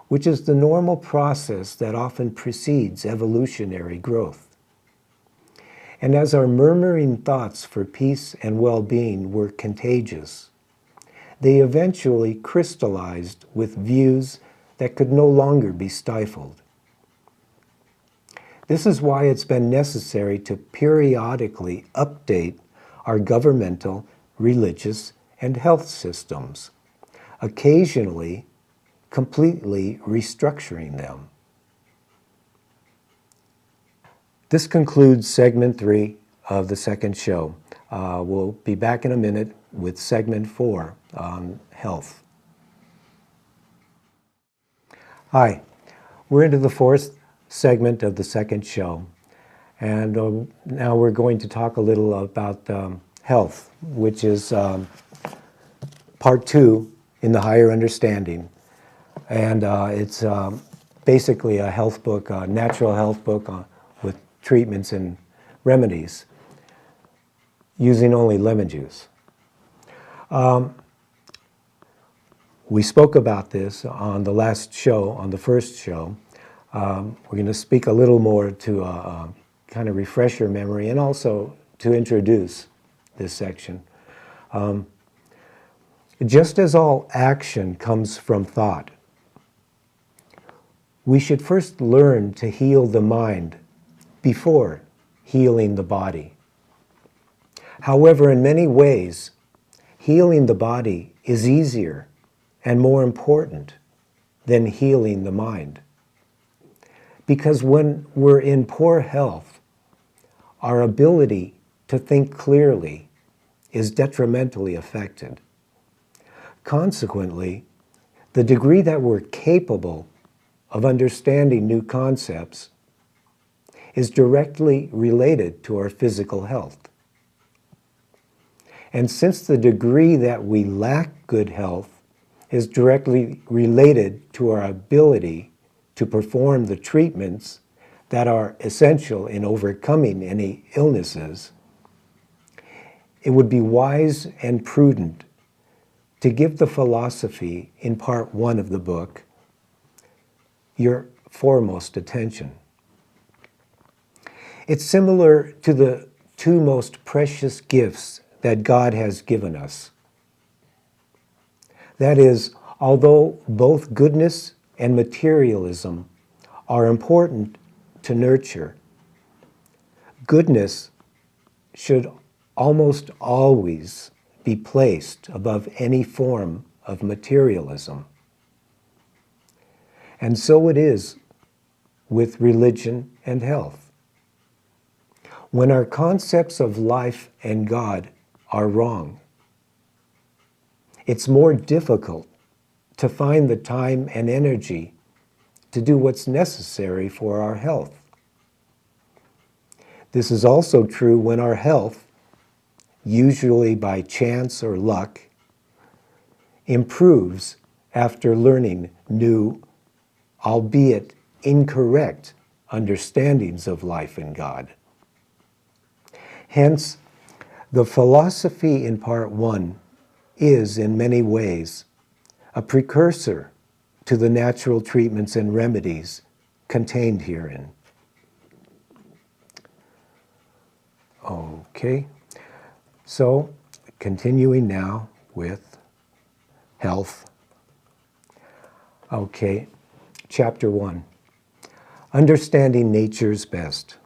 S1: which is the normal process that often precedes evolutionary growth. And as our murmuring thoughts for peace and well-being were contagious, they eventually crystallized with views that could no longer be stifled. This is why it's been necessary to periodically update our governmental, religious, and health systems, occasionally completely restructuring them. This concludes segment 3 of the second show. We'll be back in a minute with segment 4 on health. Hi, we're into the 4th segment of the second show, and now we're going to talk a little about health, which is part 2 in the higher understanding. And it's basically a health book, a natural health book with treatments and remedies using only lemon juice. We spoke about this on the last show, on the first show. We're going to speak a little more to kind of refresh your memory and also to introduce this section. Just as all action comes from thought, we should first learn to heal the mind before healing the body. However, in many ways, healing the body is easier and more important than healing the mind. Because when we're in poor health, our ability to think clearly is detrimentally affected. Consequently, the degree that we're capable of understanding new concepts is directly related to our physical health. And since the degree that we lack good health is directly related to our ability to perform the treatments that are essential in overcoming any illnesses, it would be wise and prudent to give the philosophy in part 1 of the book your foremost attention. It's similar to the 2 most precious gifts that God has given us. That is, although both goodness and materialism are important to nurture, goodness should almost always be placed above any form of materialism. And so it is with religion and health. When our concepts of life and God are wrong, it's more difficult to find the time and energy to do what's necessary for our health. This is also true when our health, usually by chance or luck, improves after learning new, albeit incorrect, understandings of life and God. Hence, the philosophy in part 1 is, in many ways, a precursor to the natural treatments and remedies contained herein. Okay, so continuing now with health. Okay, Chapter 1, Understanding Nature's Best.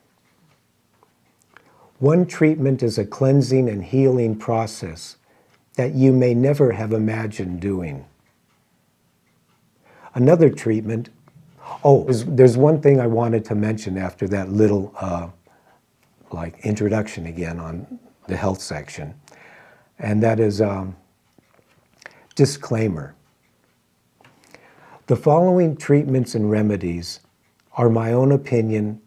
S1: One treatment is a cleansing and healing process that you may never have imagined doing. Another treatment, there's one thing I wanted to mention after that little introduction again on the health section, and that is disclaimer. The following treatments and remedies are my own opinion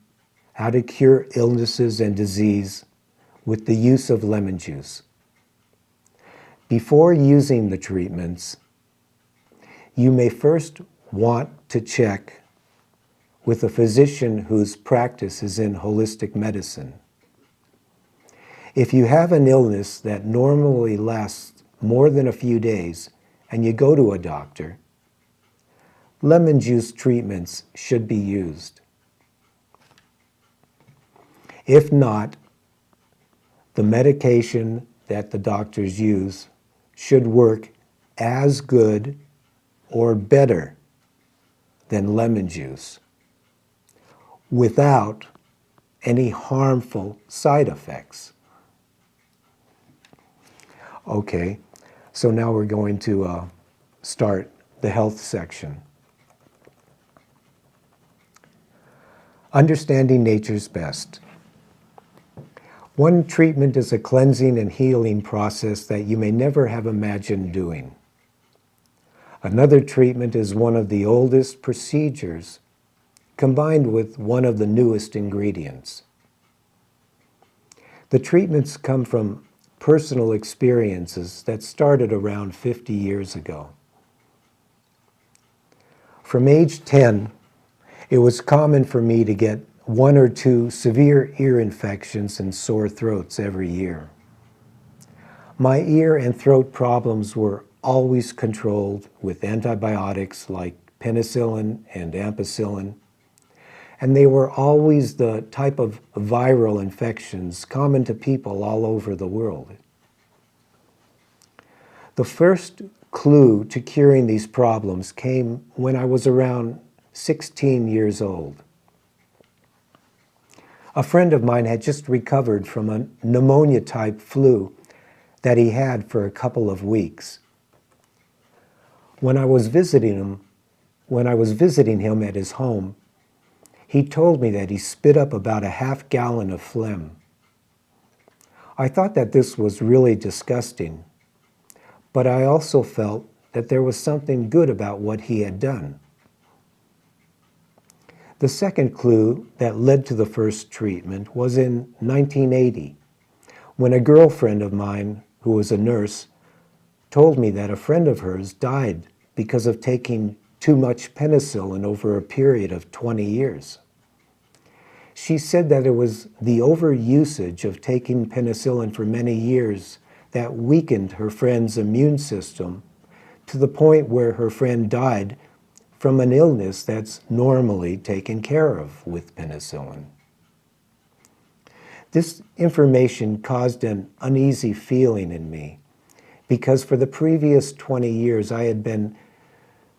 S1: how to cure illnesses and disease with the use of lemon juice. Before using the treatments, you may first want to check with a physician whose practice is in holistic medicine. If you have an illness that normally lasts more than a few days and you go to a doctor, lemon juice treatments should be used. If not, the medication that the doctors use should work as good or better than lemon juice without any harmful side effects. Okay, so now we're going to start the health section. Understanding nature's best. One treatment is a cleansing and healing process that you may never have imagined doing. Another treatment is one of the oldest procedures combined with one of the newest ingredients. The treatments come from personal experiences that started around 50 years ago. From age 10, it was common for me to get 1 or 2 severe ear infections and sore throats every year. My ear and throat problems were always controlled with antibiotics like penicillin and ampicillin, and they were always the type of viral infections common to people all over the world. The first clue to curing these problems came when I was around 16 years old. A friend of mine had just recovered from a pneumonia-type flu that he had for a couple of weeks. When I was visiting him at his home, he told me that he spit up about a half gallon of phlegm. I thought that this was really disgusting, but I also felt that there was something good about what he had done. The second clue that led to the first treatment was in 1980, when a girlfriend of mine, who was a nurse, told me that a friend of hers died because of taking too much penicillin over a period of 20 years. She said that it was the overusage of taking penicillin for many years that weakened her friend's immune system to the point where her friend died from an illness that's normally taken care of with penicillin. This information caused an uneasy feeling in me because for the previous 20 years I had been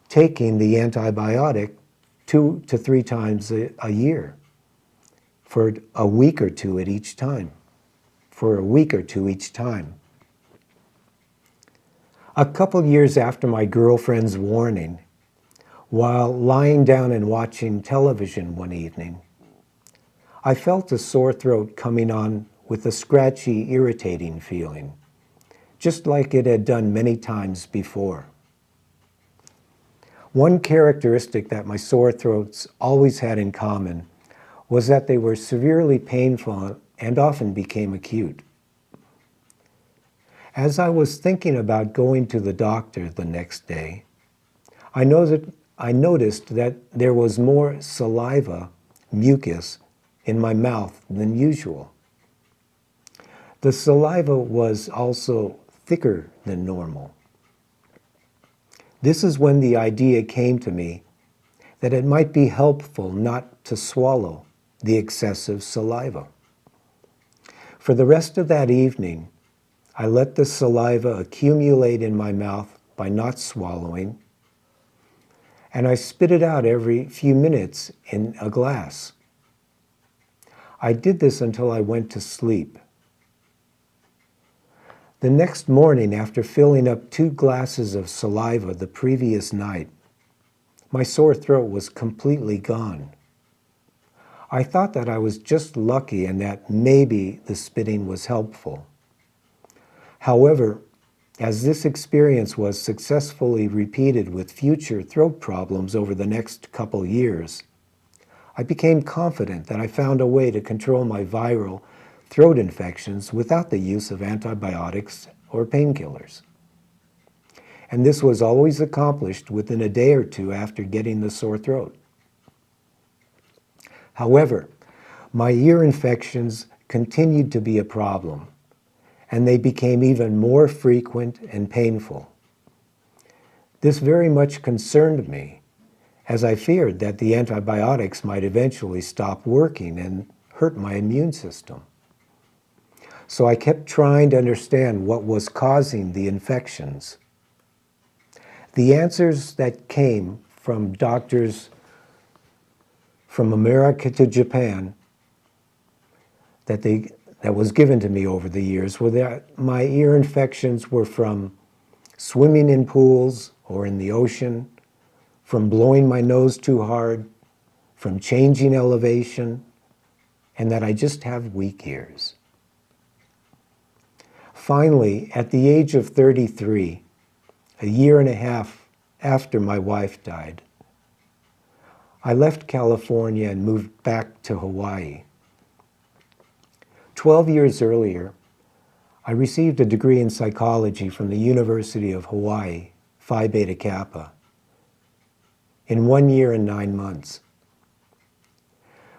S1: taking the antibiotic 2 to 3 times a year for a week or two each time. A couple years after my girlfriend's warning, while lying down and watching television one evening, I felt a sore throat coming on with a scratchy, irritating feeling, just like it had done many times before. One characteristic that my sore throats always had in common was that they were severely painful and often became acute. As I was thinking about going to the doctor the next day, I noticed that there was more saliva, mucus, in my mouth than usual. The saliva was also thicker than normal. This is when the idea came to me that it might be helpful not to swallow the excessive saliva. For the rest of that evening, I let the saliva accumulate in my mouth by not swallowing, and I spit it out every few minutes in a glass. I did this until I went to sleep. The next morning, after filling up 2 glasses of saliva the previous night, my sore throat was completely gone. I thought that I was just lucky and that maybe the spitting was helpful. However, as this experience was successfully repeated with future throat problems over the next couple years, I became confident that I found a way to control my viral throat infections without the use of antibiotics or painkillers. And this was always accomplished within a day or 2 after getting the sore throat. However, my ear infections continued to be a problem, and they became even more frequent and painful. This very much concerned me, as I feared that the antibiotics might eventually stop working and hurt my immune system. So I kept trying to understand what was causing the infections. The answers that came from doctors from America to Japan that was given to me over the years were that my ear infections were from swimming in pools or in the ocean, from blowing my nose too hard, from changing elevation, and that I just have weak ears. Finally, at the age of 33, a year and a half after my wife died, I left California and moved back to Hawaii. 12 years earlier, I received a degree in psychology from the University of Hawaii, Phi Beta Kappa, in 1 year and 9 months.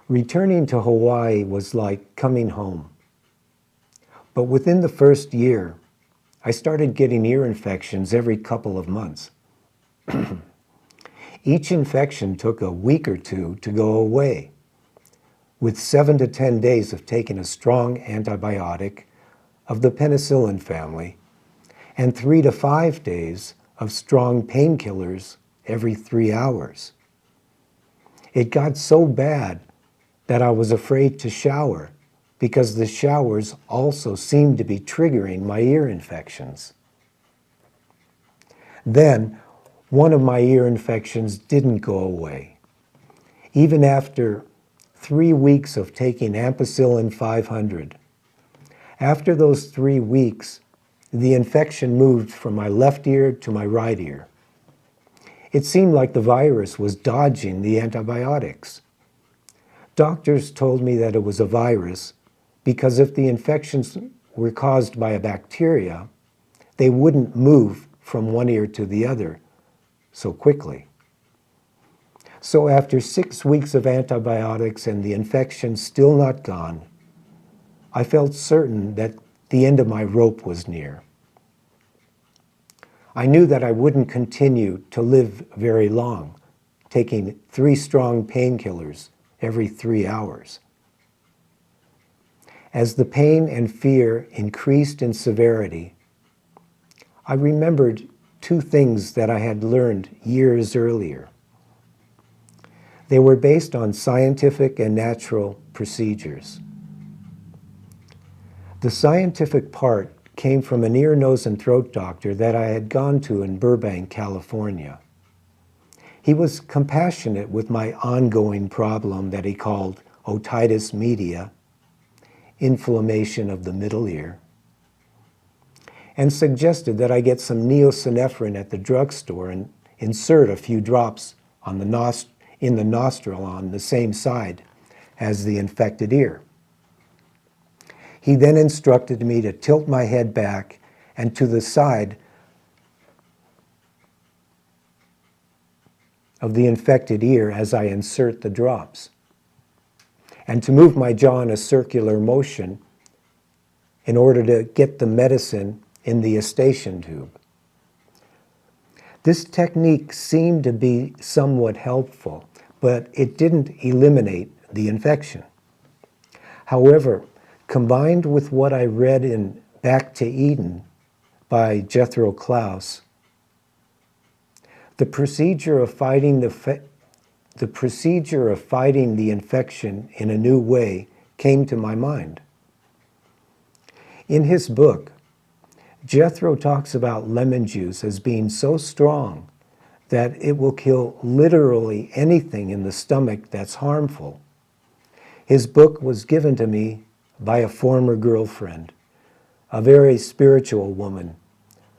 S1: Returning to Hawaii was like coming home. But within the first year, I started getting ear infections every couple of months. Each infection took a week or 2 to go away, with 7 to 10 days of taking a strong antibiotic of the penicillin family, and 3 to 5 days of strong painkillers every 3 hours. It got so bad that I was afraid to shower, because the showers also seemed to be triggering my ear infections. Then, one of my ear infections didn't go away. Even after 3 weeks of taking ampicillin 500. After those 3 weeks, the infection moved from my left ear to my right ear. It seemed like the virus was dodging the antibiotics. Doctors told me that it was a virus because if the infections were caused by a bacteria, they wouldn't move from one ear to the other so quickly. So after 6 weeks of antibiotics and the infection still not gone, I felt certain that the end of my rope was near. I knew that I wouldn't continue to live very long, taking 3 strong painkillers every 3 hours. As the pain and fear increased in severity, I remembered 2 things that I had learned years earlier. They were based on scientific and natural procedures. The scientific part came from an ear, nose, and throat doctor that I had gone to in Burbank, California. He was compassionate with my ongoing problem that he called otitis media, inflammation of the middle ear, and suggested that I get some neosynephrine at the drugstore and insert a few drops on in the nostril on the same side as the infected ear. He then instructed me to tilt my head back and to the side of the infected ear as I insert the drops, and to move my jaw in a circular motion in order to get the medicine in the eustachian tube. This technique seemed to be somewhat helpful, but it didn't eliminate the infection. However, combined with what I read in Back to Eden by Jethro Klaus, the procedure of fighting the infection in a new way came to my mind. In his book, Jethro talks about lemon juice as being so strong that it will kill literally anything in the stomach that's harmful. His book was given to me by a former girlfriend, a very spiritual woman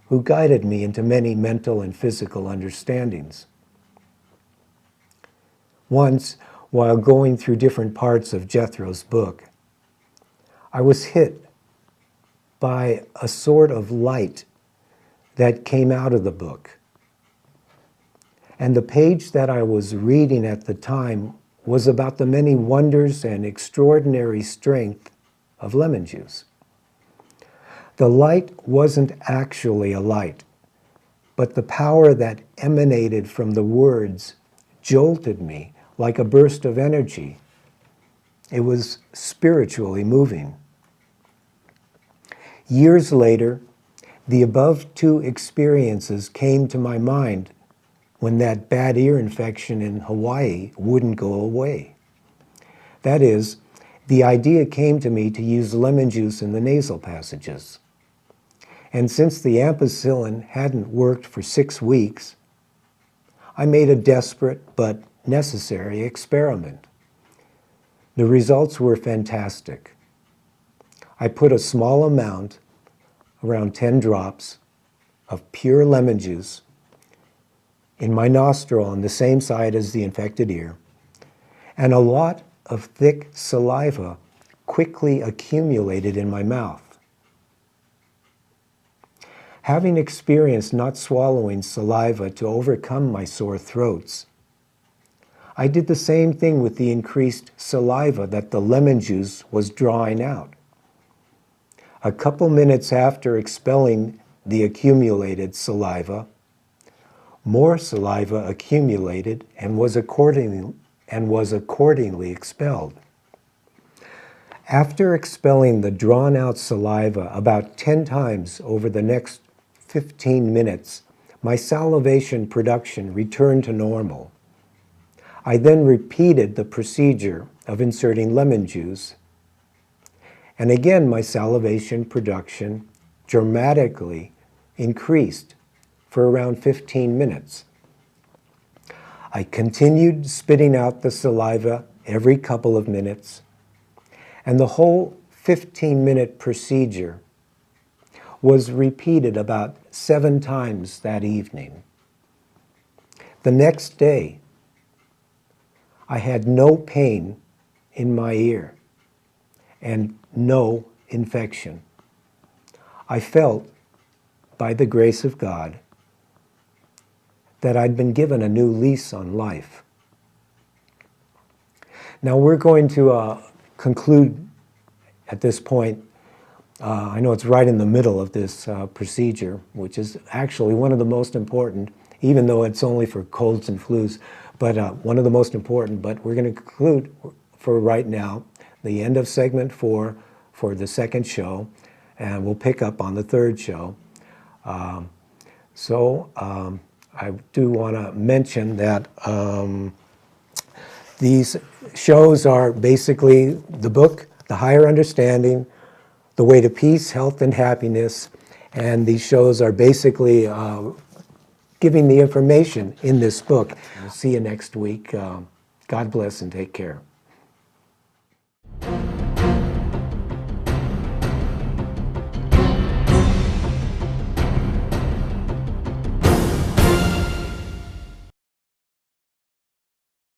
S1: who guided me into many mental and physical understandings. Once, while going through different parts of Jethro's book, I was hit by a sort of light that came out of the book. And the page that I was reading at the time was about the many wonders and extraordinary strength of lemon juice. The light wasn't actually a light, but the power that emanated from the words jolted me like a burst of energy. It was spiritually moving. Years later, the above two experiences came to my mind when that bad ear infection in Hawaii wouldn't go away. That is, the idea came to me to use lemon juice in the nasal passages. And since the ampicillin hadn't worked for 6 weeks, I made a desperate but necessary experiment. The results were fantastic. I put a small amount, around 10 drops, of pure lemon juice in my nostril on the same side as the infected ear, and a lot of thick saliva quickly accumulated in my mouth. Having experienced not swallowing saliva to overcome my sore throats, I did the same thing with the increased saliva that the lemon juice was drawing out. A couple minutes after expelling the accumulated saliva, more saliva accumulated and was accordingly expelled. After expelling the drawn-out saliva about 10 times over the next 15 minutes, my salivation production returned to normal. I then repeated the procedure of inserting lemon juice, and again my salivation production dramatically increased for around 15 minutes. I continued spitting out the saliva every couple of minutes, and the whole 15-minute procedure was repeated about 7 times that evening. The next day, I had no pain in my ear and no infection. I felt, by the grace of God, that I'd been given a new lease on life. Now we're going to conclude at this point. I know it's right in the middle of this procedure, which is actually one of the most important, even though it's only for colds and flus, but one of the most important. But we're going to conclude for right now, the end of segment 4 for the second show, and we'll pick up on the third show. I do want to mention that these shows are basically the book, The Higher Understanding, The Way to Peace, Health, and Happiness, and these shows are basically giving the information in this book. We'll see you next week. God bless and take care.